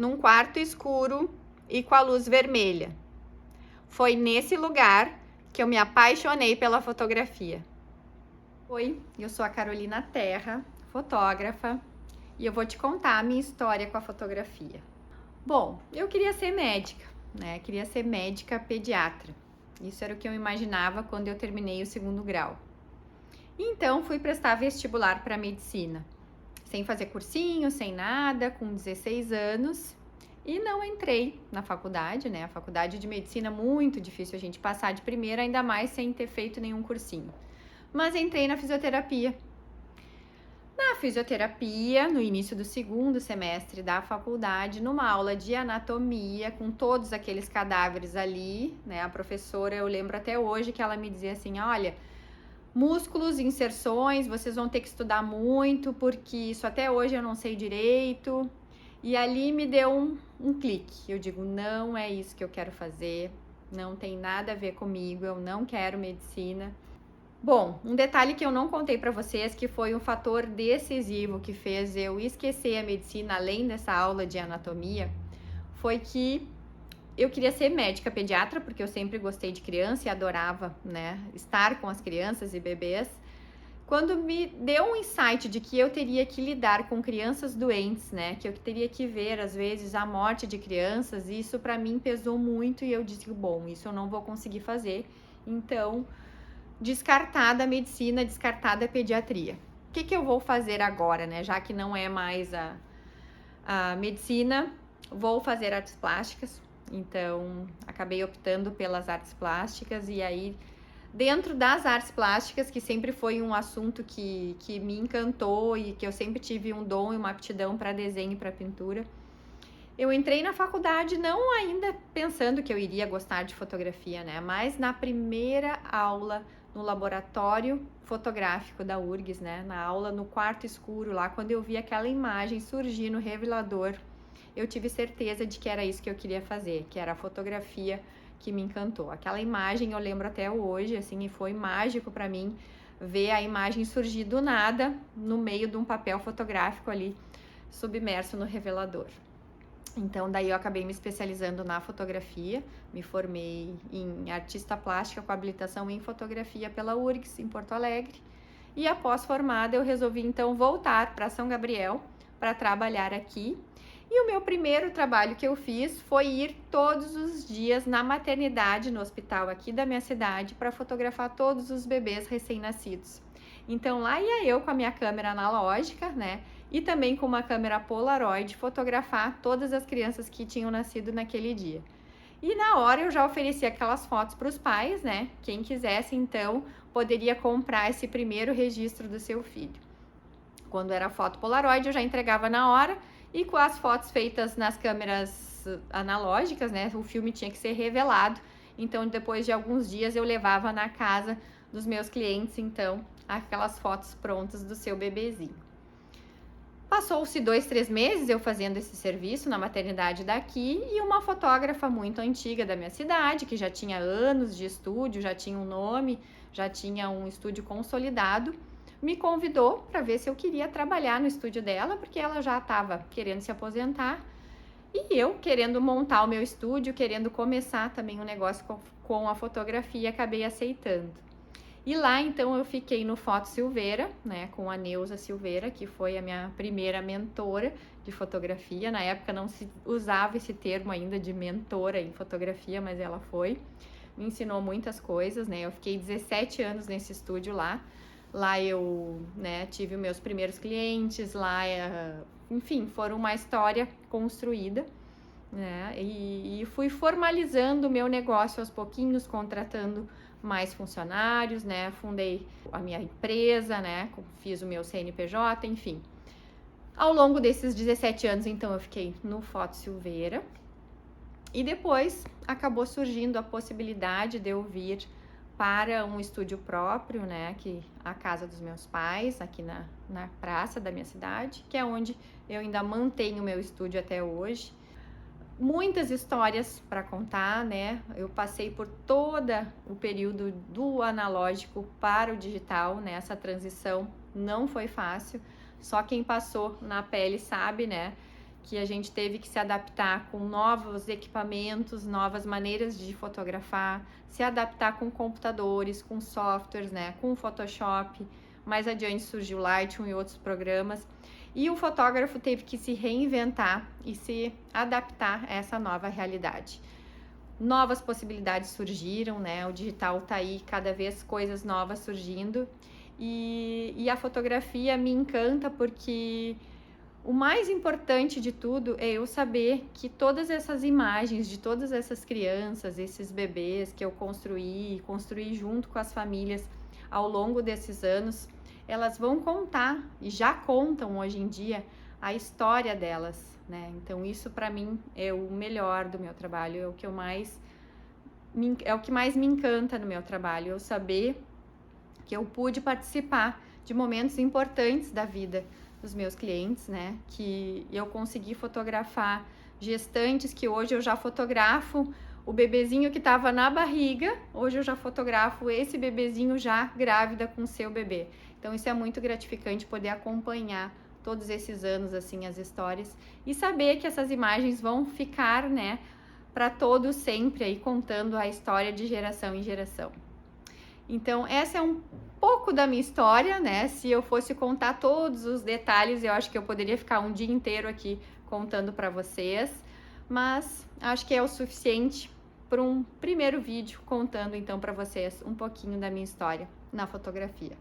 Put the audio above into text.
num quarto escuro e com a luz vermelha. Foi nesse lugar que eu me apaixonei pela fotografia. Oi, eu sou a Carolina Terra, fotógrafa, e eu vou te contar a minha história com a fotografia. Bom, eu queria ser médica, né? Queria ser médica pediatra. Isso era o que eu imaginava quando eu terminei o 2º grau. Então, fui prestar vestibular para medicina, sem fazer cursinho, sem nada, com 16 anos. E não entrei na faculdade, né? A faculdade de medicina é muito difícil a gente passar de primeira, ainda mais sem ter feito nenhum cursinho. Mas entrei na fisioterapia. Na fisioterapia, no início do 2º semestre da faculdade, numa aula de anatomia, com todos aqueles cadáveres ali, né? A professora, eu lembro até hoje que ela me dizia assim, olha, músculos, inserções, vocês vão ter que estudar muito, porque isso até hoje eu não sei direito. E ali me deu um clique. Eu digo, não é isso que eu quero fazer, não tem nada a ver comigo, eu não quero medicina. Bom, um detalhe que eu não contei para vocês, que foi um fator decisivo que fez eu esquecer a medicina, além dessa aula de anatomia, foi que eu queria ser médica pediatra, porque eu sempre gostei de criança e adorava, né, estar com as crianças e bebês. Quando me deu um insight de que eu teria que lidar com crianças doentes, né, que eu teria que ver, às vezes, a morte de crianças, isso para mim pesou muito e eu disse, bom, isso eu não vou conseguir fazer, então, descartada a medicina, descartada a pediatria. O que eu vou fazer agora, né, já que não é mais a medicina, vou fazer artes plásticas, então, acabei optando pelas artes plásticas e aí, dentro das artes plásticas, que sempre foi um assunto que me encantou e que eu sempre tive um dom e uma aptidão para desenho e para pintura, eu entrei na faculdade não ainda pensando que eu iria gostar de fotografia, né? Mas na primeira aula no laboratório fotográfico da URGS, né? Na aula no quarto escuro lá, quando eu vi aquela imagem surgir no revelador, eu tive certeza de que era isso que eu queria fazer, que era a fotografia que me encantou. Aquela imagem eu lembro até hoje, assim, e foi mágico para mim ver a imagem surgir do nada no meio de um papel fotográfico ali submerso no revelador. Então, daí eu acabei me especializando na fotografia, me formei em artista plástica com habilitação em fotografia pela URGS, em Porto Alegre. E após formada, eu resolvi então voltar para São Gabriel para trabalhar aqui. E o meu primeiro trabalho que eu fiz foi ir todos os dias na maternidade, no hospital aqui da minha cidade, para fotografar todos os bebês recém-nascidos. Então lá ia eu com a minha câmera analógica, né? E também com uma câmera Polaroid, fotografar todas as crianças que tinham nascido naquele dia. E na hora eu já oferecia aquelas fotos para os pais, né? Quem quisesse, então, poderia comprar esse primeiro registro do seu filho. Quando era foto Polaroid, eu já entregava na hora, e com as fotos feitas nas câmeras analógicas, né? O filme tinha que ser revelado. Então, depois de alguns dias, eu levava na casa dos meus clientes, então, aquelas fotos prontas do seu bebezinho. Passou-se 2, 3 meses eu fazendo esse serviço na maternidade daqui e uma fotógrafa muito antiga da minha cidade, que já tinha anos de estúdio, já tinha um nome, já tinha um estúdio consolidado, me convidou para ver se eu queria trabalhar no estúdio dela, porque ela já estava querendo se aposentar e eu querendo montar o meu estúdio, querendo começar também um negócio com a fotografia, acabei aceitando. E lá, então, eu fiquei no Foto Silveira, né, com a Neuza Silveira, que foi a minha primeira mentora de fotografia. Na época não se usava esse termo ainda de mentora em fotografia, mas ela foi. Me ensinou muitas coisas, né? Eu fiquei 17 anos nesse estúdio lá. Lá eu, né, tive os meus primeiros clientes, lá, enfim, foram uma história construída, né? E fui formalizando o meu negócio aos pouquinhos, contratando mais funcionários, né? Fundei a minha empresa, né? Fiz o meu CNPJ, enfim. Ao longo desses 17 anos, então, eu fiquei no Foto Silveira. E depois acabou surgindo a possibilidade de eu vir para um estúdio próprio, né? Que a casa dos meus pais, aqui na praça da minha cidade, que é onde eu ainda mantenho o meu estúdio até hoje. Muitas histórias para contar, né? Eu passei por todo o período do analógico para o digital, né? Essa transição não foi fácil. Só quem passou na pele sabe, né? que a gente teve que se adaptar com novos equipamentos, novas maneiras de fotografar, se adaptar com computadores, com softwares, né, com Photoshop. Mais adiante surgiu o Lightroom e outros programas. E o fotógrafo teve que se reinventar e se adaptar a essa nova realidade. Novas possibilidades surgiram, né? O digital tá aí, cada vez coisas novas surgindo. E a fotografia me encanta porque o mais importante de tudo é eu saber que todas essas imagens de todas essas crianças, esses bebês que eu construí junto com as famílias ao longo desses anos, elas vão contar e já contam hoje em dia a história delas, né? Então isso para mim é o melhor do meu trabalho, é o que mais me encanta no meu trabalho, eu saber que eu pude participar de momentos importantes da vida dos meus clientes, né? Que eu consegui fotografar gestantes que hoje eu já fotografo o bebezinho que estava na barriga, hoje eu já fotografo esse bebezinho já grávida com seu bebê. Então isso é muito gratificante poder acompanhar todos esses anos assim as histórias e saber que essas imagens vão ficar, né, para todos sempre aí contando a história de geração em geração. Então essa é um pouco da minha história, né? Se eu fosse contar todos os detalhes, eu acho que eu poderia ficar um dia inteiro aqui contando para vocês, mas acho que é o suficiente para um primeiro vídeo contando então para vocês um pouquinho da minha história na fotografia.